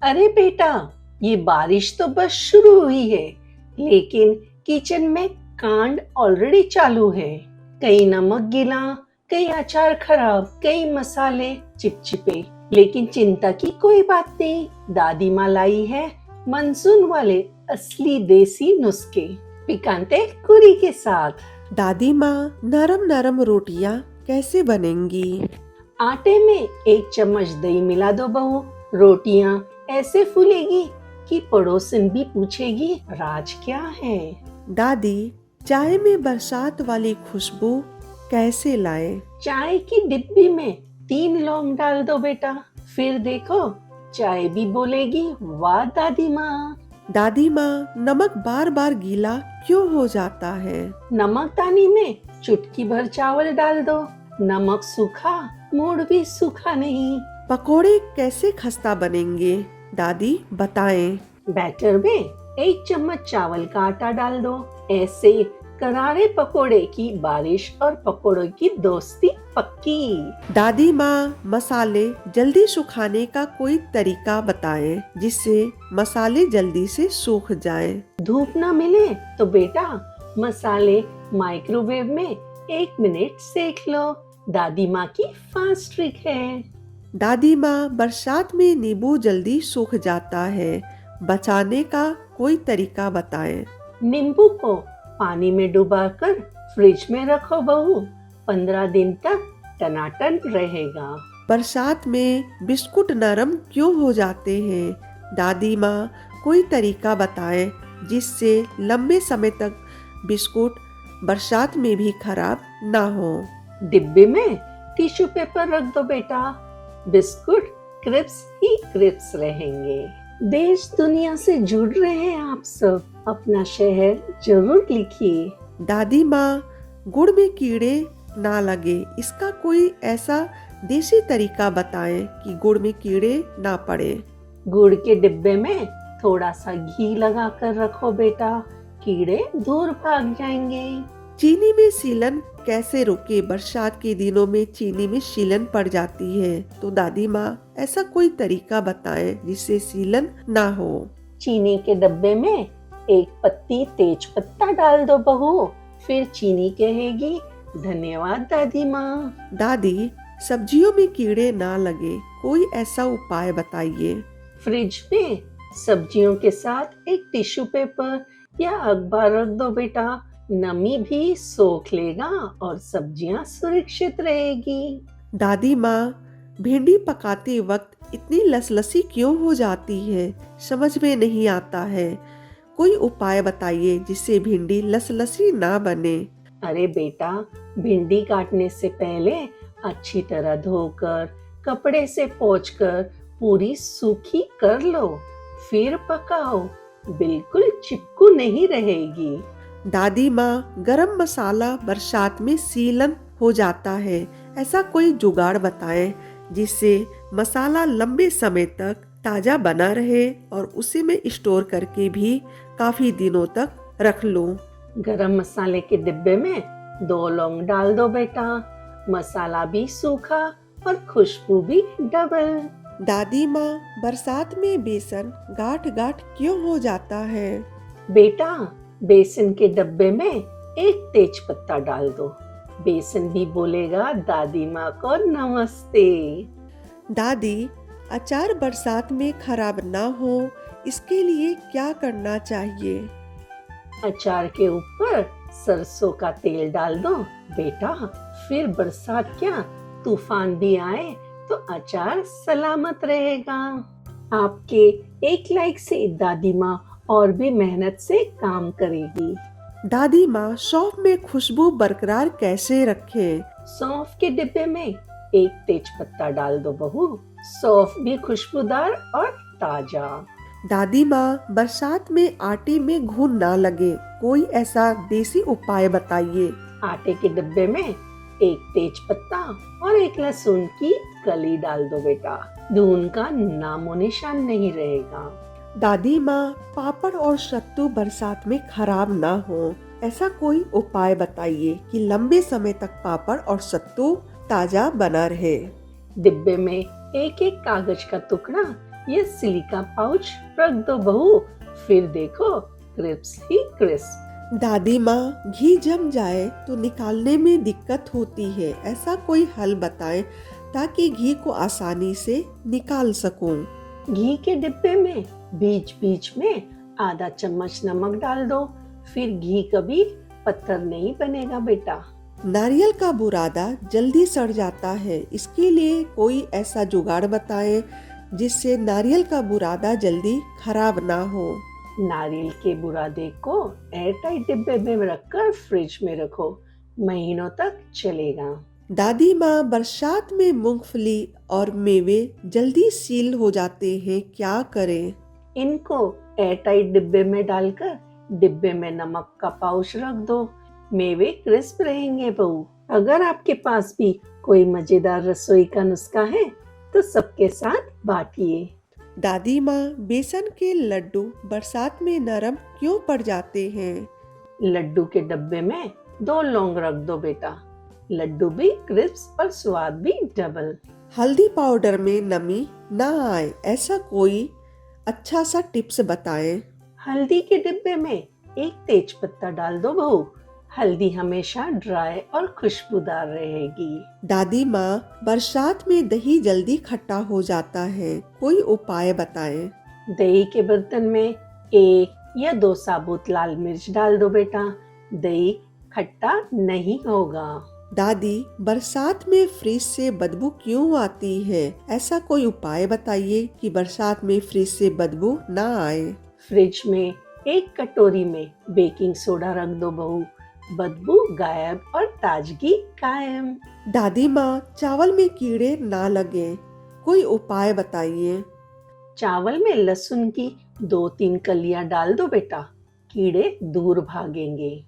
अरे बेटा, ये बारिश तो बस शुरू हुई है, लेकिन किचन में कांड ऑलरेडी चालू है। कहीं नमक गिला, कहीं अचार खराब, कई मसाले चिपचिपे। लेकिन चिंता की कोई बात नहीं, दादी माँ लाई है मानसून वाले असली देसी नुस्खे, पिकांते कुरी के साथ। दादी माँ, नरम नरम रोटियां कैसे बनेंगी? आटे में 1 चम्मच दही मिला दो बहू। रोटियां ऐसे फूलेगी कि पड़ोसन भी पूछेगी राज क्या है। दादी, चाय में बरसात वाली खुशबू कैसे लाएं? चाय की डिब्बी में 3 लौंग डाल दो बेटा, फिर देखो चाय भी बोलेगी वाह दादी माँ। दादी माँ, नमक बार बार गीला क्यों हो जाता है? नमकदानी में चुटकी भर चावल डाल दो। नमक सूखा, मूड भी सूखा नहीं। पकोड़े कैसे खस्ता बनेंगे? दादी बताएं। बैटर में 1 चम्मच चावल का आटा डाल दो। ऐसे करारे पकोड़े की बारिश और पकोड़ों की दोस्ती पक्की। दादी माँ, मसाले जल्दी सुखाने का कोई तरीका बताएं जिससे मसाले जल्दी से सूख जाएं। धूप ना मिले तो बेटा मसाले माइक्रोवेव में 1 मिनट सेक लो। दादी माँ की फास्ट ट्रिक है। दादी माँ, बरसात में नींबू जल्दी सूख जाता है, बचाने का कोई तरीका बताएं। नींबू को पानी में डुबाकर फ्रिज में रखो बहू, 15 दिन तक टनाटन रहेगा। बरसात में बिस्कुट नरम क्यों हो जाते हैं? दादी माँ, कोई तरीका बताएं जिससे लंबे समय तक बिस्कुट बरसात में भी खराब ना हो। डिब्बे में टिश्यू पेपर रख दो बेटा, बिस्कुट क्रिप्स ही क्रिप्स रहेंगे। देश दुनिया से जुड़ रहे हैं आप सब, अपना शहर जरूर लिखिए। दादी माँ, गुड़ में कीड़े ना लगे, इसका कोई ऐसा देसी तरीका बताएं कि गुड़ में कीड़े ना पड़े। गुड़ के डिब्बे में थोड़ा सा घी लगा कर रखो बेटा, कीड़े दूर भाग जाएंगे। चीनी में सीलन कैसे रोके? बरसात के दिनों में चीनी में सीलन पड़ जाती है, तो दादी माँ ऐसा कोई तरीका बताएं जिससे सीलन ना हो। चीनी के डब्बे में 1 पत्ती तेज पत्ता डाल दो बहू, फिर चीनी कहेगी धन्यवाद दादी माँ। दादी, सब्जियों में कीड़े ना लगे, कोई ऐसा उपाय बताइए। फ्रिज में सब्जियों के साथ एक टिश्यू पेपर या अखबार रख दो बेटा, नमी भी सोख लेगा और सब्जियां सुरक्षित रहेगी। दादी माँ, भिंडी पकाते वक्त इतनी लसलसी क्यों हो जाती है? समझ में नहीं आता है, कोई उपाय बताइए जिससे भिंडी लसलसी ना बने। अरे बेटा, भिंडी काटने से पहले अच्छी तरह धोकर कपड़े से पोंछकर पूरी सूखी कर लो, फिर पकाओ, बिल्कुल चिपकू नहीं रहेगी। दादी माँ, गरम मसाला बरसात में सीलन हो जाता है, ऐसा कोई जुगाड़ बताएं जिससे मसाला लंबे समय तक ताजा बना रहे और उसे मैं स्टोर करके भी काफी दिनों तक रख लूं। गरम मसाले के डिब्बे में 2 लौंग डाल दो बेटा, मसाला भी सूखा और खुशबू भी डबल। दादी माँ, बरसात में बेसन गांठ गांठ क्यों हो जाता है? बेटा, बेसन के डब्बे में 1 तेज पत्ता डाल दो, बेसन भी बोलेगा दादी माँ को नमस्ते। दादी, अचार बरसात में खराब ना हो, इसके लिए क्या करना चाहिए? अचार के ऊपर सरसों का तेल डाल दो बेटा, फिर बरसात क्या तूफान भी आए तो अचार सलामत रहेगा। आपके 1 लाइक से दादी माँ और भी मेहनत से काम करेगी। दादी माँ, सौंफ में खुशबू बरकरार कैसे रखें? सौंफ के डिब्बे में 1 तेज पत्ता डाल दो बहू, सौंफ भी खुशबूदार और ताजा। दादी माँ, बरसात में आटे में घुन ना लगे, कोई ऐसा देसी उपाय बताइए। आटे के डिब्बे में 1 तेज पत्ता और 1 लहसुन की कली डाल दो बेटा, घुन का नामो निशान नहीं रहेगा। दादी माँ, पापड़ और सत्तू बरसात में खराब ना हो, ऐसा कोई उपाय बताइए कि लंबे समय तक पापड़ और सत्तू ताजा बना रहे। डिब्बे में 1 कागज का टुकड़ा ये सिलिका पाउच रख दो बहू, फिर देखो क्रिप्स ही क्रिस्प। दादी माँ, घी जम जाए तो निकालने में दिक्कत होती है, ऐसा कोई हल बताएं ताकि घी को आसानी से निकाल सकूं। घी के डिब्बे में बीच बीच में आधा चम्मच नमक डाल दो, फिर घी कभी पत्थर नहीं बनेगा बेटा। नारियल का बुरादा जल्दी सड़ जाता है, इसके लिए कोई ऐसा जुगाड़ बताएं जिससे नारियल का बुरादा जल्दी खराब ना हो। नारियल के बुरादे को एयर टाइट डिब्बे में रखकर फ्रिज में रखो, महीनों तक चलेगा। दादी माँ, बरसात में मूंगफली और मेवे जल्दी सील हो जाते हैं, क्या करें? इनको एयर टाइट डिब्बे में डालकर डिब्बे में नमक का पाउच रख दो, मेवे क्रिस्प रहेंगे बहू। अगर आपके पास भी कोई मजेदार रसोई का नुस्खा है तो सबके साथ बांटिए। दादी माँ, बेसन के लड्डू बरसात में नरम क्यों पड़ जाते हैं? लड्डू के डब्बे में 2 लौंग रख दो बेटा, लड्डू भी क्रिस्प और स्वाद भी डबल। हल्दी पाउडर में नमी ना आए, ऐसा कोई अच्छा सा टिप्स बताएं। हल्दी के डिब्बे में एक तेज पत्ता डाल दो बहू, हल्दी हमेशा ड्राई और खुशबूदार रहेगी। दादी माँ, बरसात में दही जल्दी खट्टा हो जाता है, कोई उपाय बताएं। दही के बर्तन में 1 या 2 साबुत लाल मिर्च डाल दो बेटा, दही खट्टा नहीं होगा। दादी, बरसात में फ्रिज से बदबू क्यों आती है, ऐसा कोई उपाय बताइए कि बरसात में फ्रिज से बदबू ना आए। फ्रिज में 1 कटोरी में बेकिंग सोडा रख दो बहू, बदबू गायब और ताजगी कायम। दादी माँ, चावल में कीड़े ना लगे, कोई उपाय बताइए। चावल में लहसुन की 2-3 कलियां डाल दो बेटा, कीड़े दूर भागेंगे।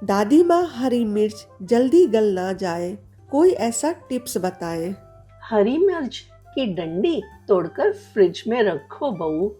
दादी माँ, हरी मिर्च जल्दी गल ना जाए, कोई ऐसा टिप्स बताएं। हरी मिर्च की डंडी तोड़कर फ्रिज में रखो बहू,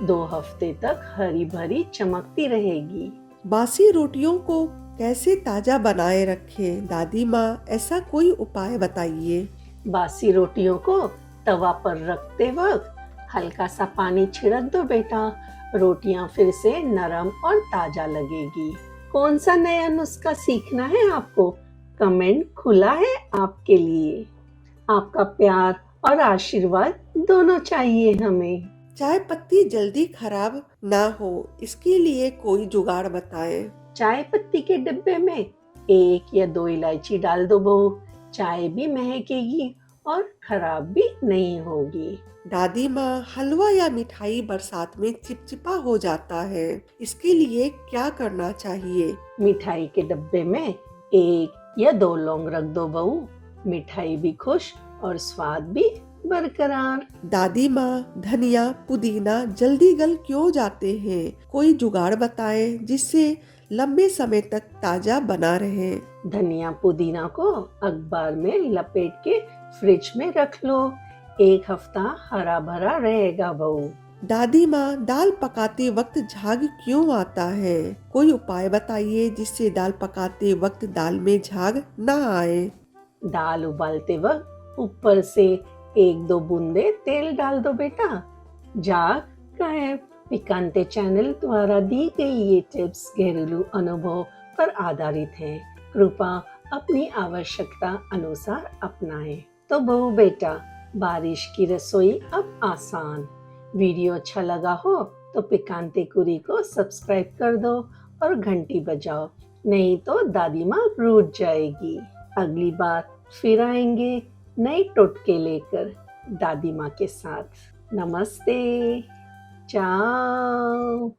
2 हफ्ते तक हरी भरी चमकती रहेगी। बासी रोटियों को कैसे ताजा बनाए रखें, दादी माँ, ऐसा कोई उपाय बताइए। बासी रोटियों को तवा पर रखते वक्त हल्का सा पानी छिड़क दो बेटा, रोटियां फिर से नरम और ताजा लगेगी। कौन सा नया नुस्खा सीखना है आपको? कमेंट खुला है आपके लिए। आपका प्यार और आशीर्वाद दोनों चाहिए हमें। चाय पत्ती जल्दी खराब ना हो, इसके लिए कोई जुगाड़ बताएं। चाय पत्ती के डिब्बे में 1 या 2 इलायची डाल दो बहू, चाय भी महकेगी और खराब भी नहीं होगी। दादी माँ, हलवा या मिठाई बरसात में चिपचिपा हो जाता है, इसके लिए क्या करना चाहिए? मिठाई के डब्बे में 1 या 2 लौंग रख दो बहू, मिठाई भी खुश और स्वाद भी बरकरार। दादी माँ, धनिया पुदीना जल्दी गल क्यों जाते हैं, कोई जुगाड़ बताएं जिससे लंबे समय तक ताजा बना रहे। धनिया पुदीना को अखबार में लपेट के फ्रिज में रख लो, 1 हफ्ता हरा भरा रहेगा बहू। दादी माँ, दाल पकाते वक्त झाग क्यों आता है, कोई उपाय बताइए जिससे दाल पकाते वक्त दाल में झाग ना आए। दाल उबालते वक्त ऊपर से 1-2 बूंदे तेल डाल दो बेटा, झाग गायब। पिकांते चैनल द्वारा दी गई ये टिप्स घरेलू अनुभव पर आधारित हैं, कृपया अपनी आवश्यकता अनुसार अपनाएं। तो बहू बेटा, बारिश की रसोई अब आसान। वीडियो अच्छा लगा हो तो पिकांते कुरी को सब्सक्राइब कर दो और घंटी बजाओ, नहीं तो दादी माँ रूठ जाएगी। अगली बार फिर आएंगे नए टोटके लेकर दादी माँ के साथ। नमस्ते, ciao!